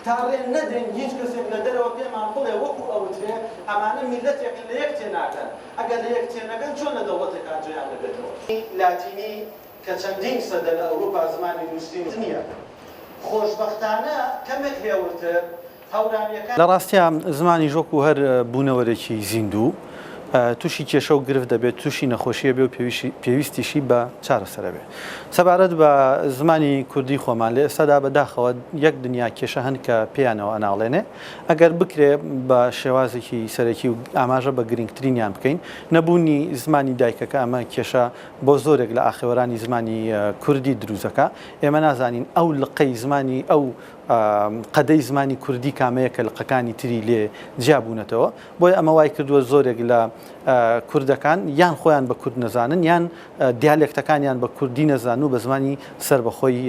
تاڕێن نەدەین هیچ کەسێک لە دەرەوە پێمان بڵێ وەکو ئەوترێ ئەمانە میلەتێکن لە یەک تێناکەن ئەگەر لە یەک تێنەکەن چۆن لە دەوڵەتێکان جێیان دەبێتەوە لاتینی کە چەندین سەدە لە ئەوروپا زمانی نووسین نییە خۆشبەختانە کەمێک هێورتر هەورانیەکان لە ڕاستیە زمانی ژۆک و هەر بوونەوەرێکی زیندوو تووشی کێشە و گرفت دەبێت تووشی نەخۆشیە بێ و پێویستیشی بە چارەسەرە بێ سەبارەت بە زمانی کوردی خۆمان لێ ئێستادا بەداخەوە یەک دنیا کێشە هەن کە پێیانەوە ئەناڵێنێ ئەگەر بکرێ بە شێوازێکی سەرەکی و ئاماژە بە گرنگترینیان بکەین نەبوونی زمانی دایکەکە ئەمە کێشە بۆ زۆرێک لە ئاخێوەرانی زمانی کوردی دروزەکە ئێمە نازانین ئەو لقەی زمانی ئەو قەدەی زمانی کوردی کامەیە کە لقەکانی تری لێ جیابوونەتەوە بۆی ئەمە وای کردووە زۆرێک لە کوردەکان یان خۆیان بە کورد نەزانن یان دیالێکتەکانیان بە کوردی نەزان و بە زمانی سربەخۆی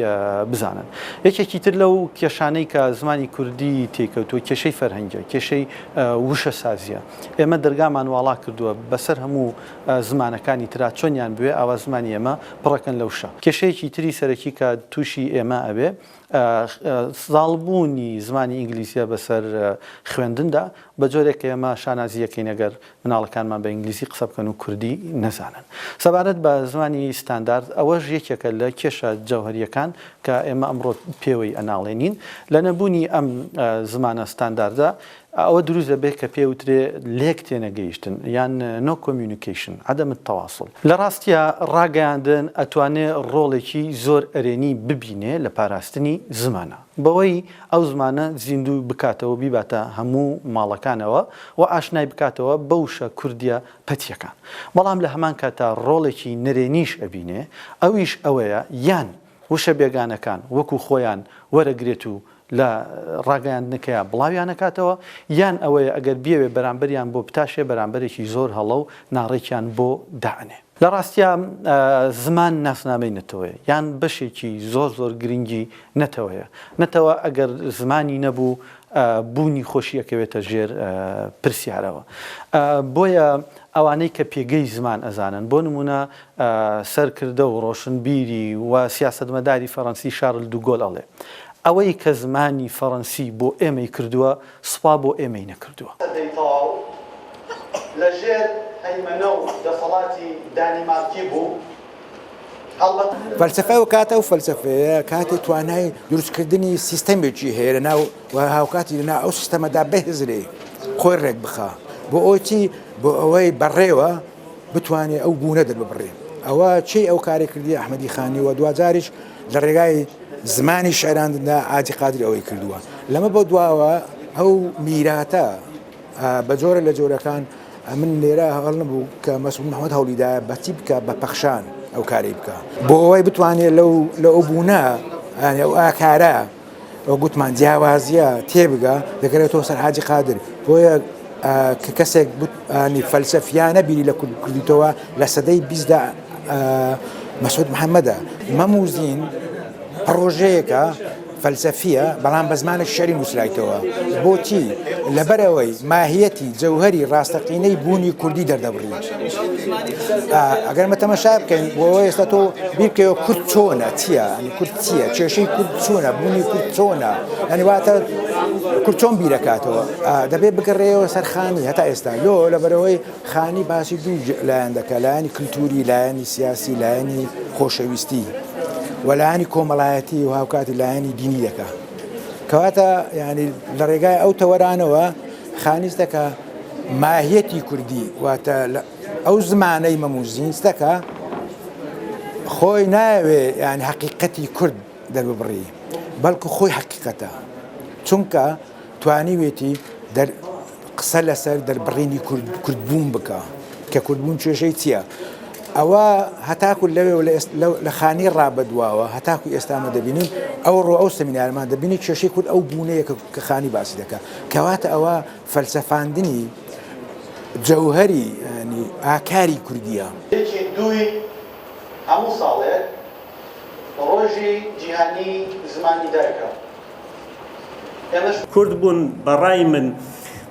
بزانن یەکێکی تر لەو کێشانەی کە زمانی کوردی تێکەوتووە کێشەی فەرهەنگە کێشەی وشە سازیە ئێمە دەرگامان واڵا کردووە بەسەر هەموو زمانەکانی ترا چۆنیان بوێ ئاوا زمانی ئێمە پڕەکەن لەو شە کێشەیەکی تری سەرەکی کە تووشی ئێمە ئەبێ زاڵبوونی زمانی ئینگلیزیە بەسەر خوێندندا بە جۆرێک ئێمە شانازیەکەی نەگەر مناڵەکانمان بە ئینگلیزی قسە بکەن و کوردی نەزانن سەبارەت بە زمانی ستاندارد ئەوەش یەکێکە لە کێشە جەوهریەکان کە ئێمە ئەمڕۆ پێوەی ئەناڵێنین لە نەبوونی ئەم زمانە ستانداردە ئەوە دروست دەبێت کە پێوترێ لێک تێنەگەیشتن یان نۆ کۆمیونیکیشن عەدەم التەواصل لە ڕاستیە ڕاگەیاندن ئەتوانێت ڕۆڵێکی زۆر ئەرێنی ببینێ لە پاراستنی زمانە بەوەی ئەو زمانە زیندوو بکاتەوە بیباتە هەموو ماڵەکانەوە و ئاشنای بکاتەوە بەوشە کوردیە پەتیەکان بەڵام لە هەمان کاتە ڕۆڵێکی نەرێنیش ئەبینێ ئەویش ئەوەیە یان وشە بێگانەکان وەکو خۆیان وەرەگرێت و لە ڕاگەیاندنەکەیە بڵاویانەکاتەوە یان ئەوەیە ئەگەر بێوێ بەرامبەریان بۆ بتاشێ بەرامبەرێکی زۆر هەڵە و ناڕێکیان بۆ داعنێ لە ڕاستیە زمان ناسنامەی نەتەوەیە یان بەشێکی زۆر زۆر گرنگی نەتەوەیە نەتەوە ئەگەر زمانی نەبوو بوونی خۆشیەکەوێتە ژێر پرسیارەوە بۆیە ئەوانەی کە پێگەی زمان ئەزانن بۆ نمونە سەرکردە و ڕۆشنبیری و سیاسەتمەداری فەڕەنسی شارل دوگۆل ئەڵێ ئەوەی کە زمانی فەڕەنسی بۆ ئێمەی کردووە سوپا بۆ ئێمەی نەکردووە لە ژێر هەیمەنە و دەسەڵاتی دانیمارکی بوو فەلسەفە و کاتە و فەلسەفەیە کاتێ توانای دروستکردنی سیستەمێکی هەیە لە ناو و هاوکاتی لەنا ئەو سیستەمەدا بەهێزرێ خۆی ڕێک بخە بۆ ئۆچی بۆ ئەوەی بەڕێوە بتوانێت ئەو بوونە دەربڕێ ئەوە چی ئەو کارێ کردی ئەحمەدی خانی و دوجاریش لە ڕێگای زمانی شێراندندا ئاجی قادری ئەوەی کردووە لەمە بۆ دواوە ئەو میراتە بە جۆرە لە جۆرەکان من لێرە هەڵ نەبوو کە مەسعود محەممەد هەوڵیدا بەچی بکە بە پەخشان ئەو کاری بکە بۆ ئەوەی بتوانێت لە ئەو بوونە ئەو ئاکارە ئەو گوتمان جیاوازیە تێبگە دەکرێتەوە سەر حاجی قادر بۆیە کە کەسێک فەلسەفیانە بیری لە کردیتەوە لە سەدەی بیستدا مەسعود محەممەدە مەموزین پرۆژەیەکە فەلسەفیە بەڵام بە زمانە شەری نووسرایتەوە بۆچی لەبەرەوەی ماهیەتی جەوهەری ڕاستەقینەی بوونی کوردی دەردەبڕی ئەگەر مە تەماشا بکەین بۆەوە ئێستا تۆ بیرکەوە کورد چۆنە چییە کورد چییە کێشەی کورد چۆنە بوونی کورد چۆنە یعنی واتە کورد چۆن بیرەکاتەوە دەبێت بگەڕێەوە سەر خانی هەتا ئێستا لۆ لەبەرەوەی خانی باسی دوو لایەن دەکە لایەنی کللتوری لایەنی سیاسی لایەنی خۆشەویستی وەلایانی کۆمەڵایەتی و هاوکاتی لایەنی دینی دەکە کەواتە ینی لە ڕێگای ئەو تەوەرانەوە خانیز دەکە ماهیەتی کوردی واتە ئەو زمانەی مەموزینستەکە خۆی ناوێ ینی حەقیقەتی کورد دەرببڕی بەڵکو خۆی حەقیقەتە چونکە توانیوێتی قسە لەسەر دەربڕینی کوردبوون بکە کە کوردبوون کێشەی چییە ئەوە هەتاکو لەوێ لە خانی ڕابدواوە هەتاکو ئێستامە دەبینین ئەو ڕۆ ئەو سەمینارمان دەبینی کێشەی کورد ئەو بوونەیە کە خانی باسی دەکە کەواتە ئەوە فەلسەفاندنی جەوهەری ینی ئاکاری کوردیە یەکی دووی هەموو ساڵێک ڕۆژی جیهانی زمانی دایکە کورد بوون بەڕای من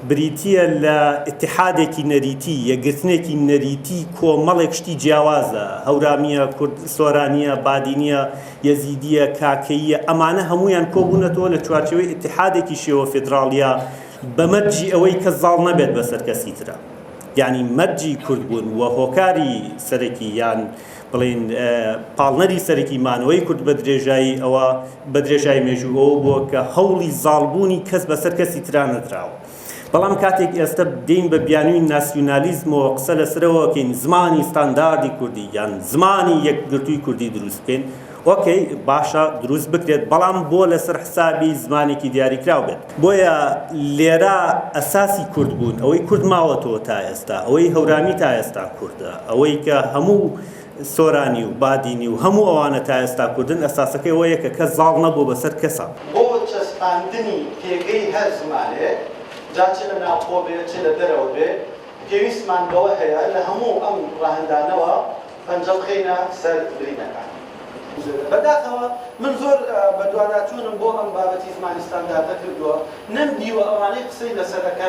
بریتیە لە ئیتحادێکی نەریتی یەکگرتنێکی نەریتی کۆمەڵێک شتی جیاوازە هەورامیە کورد سۆرانیە بادینیە یەزیدیە کاکەییە ئەمانە هەمویان کۆبوونەتەوە لە چوارچەوەی ئیتحادێکی شێوە فێدراڵیە بە مەرجی ئەوەی کە زاڵ نەبێت بەسەر کەسی ترە یعنی مەرجی کورد بوون و هۆکاری سەرەکی یان بڵێن پاڵنەری سەرەکی مانەوەی کورد بە درێژایی ئەوە بە درێژای مێژووەوە بووە کە هەوڵی زاڵبوونی کەس بەسەر کەسی ترا نەدراوە بەڵام کاتێک ئێستا دێین بە بیانووی ناسیۆنالیزمەوە قسە لەسەرەوەکەین زمانی ستانداردی کوردی یان زمانی یەکگرتووی کوردی دروست بکەین ئۆکەی باشە دروست بکرێت بەڵام بۆ لەسەر حسابی زمانێکی دیاریکراو بێت بۆیە لێرە ئەساسی کورد بوون ئەوەی کورد ماوەتەوە تا ئێستا ئەوەی هەورامی تا ئێستا کوردە ئەوەی کە هەموو سۆرانی و بادینی و هەموو ئەوانە تا ئێستا کوردن ئەساسەکەی ئەوەیە کە کەس زاڵ نەبوو بەسەر کەسە بۆ چەسپاندنی پێگەی هەر زمانێک جا چ لە ناوخۆ بێت چ لە دەرەوە بێت پێویستمان بەوە هەیە لە هەموو ئەم ڕاهەندانەوە پەنجەم خەینە سەر برینەکان بەداخەوە من زۆر بە دوواداچوونم بۆ ئەم بابەتی زمانی ستانداردە کردووە نەمدیوە ئەوانەی قسەی لەسەرەکە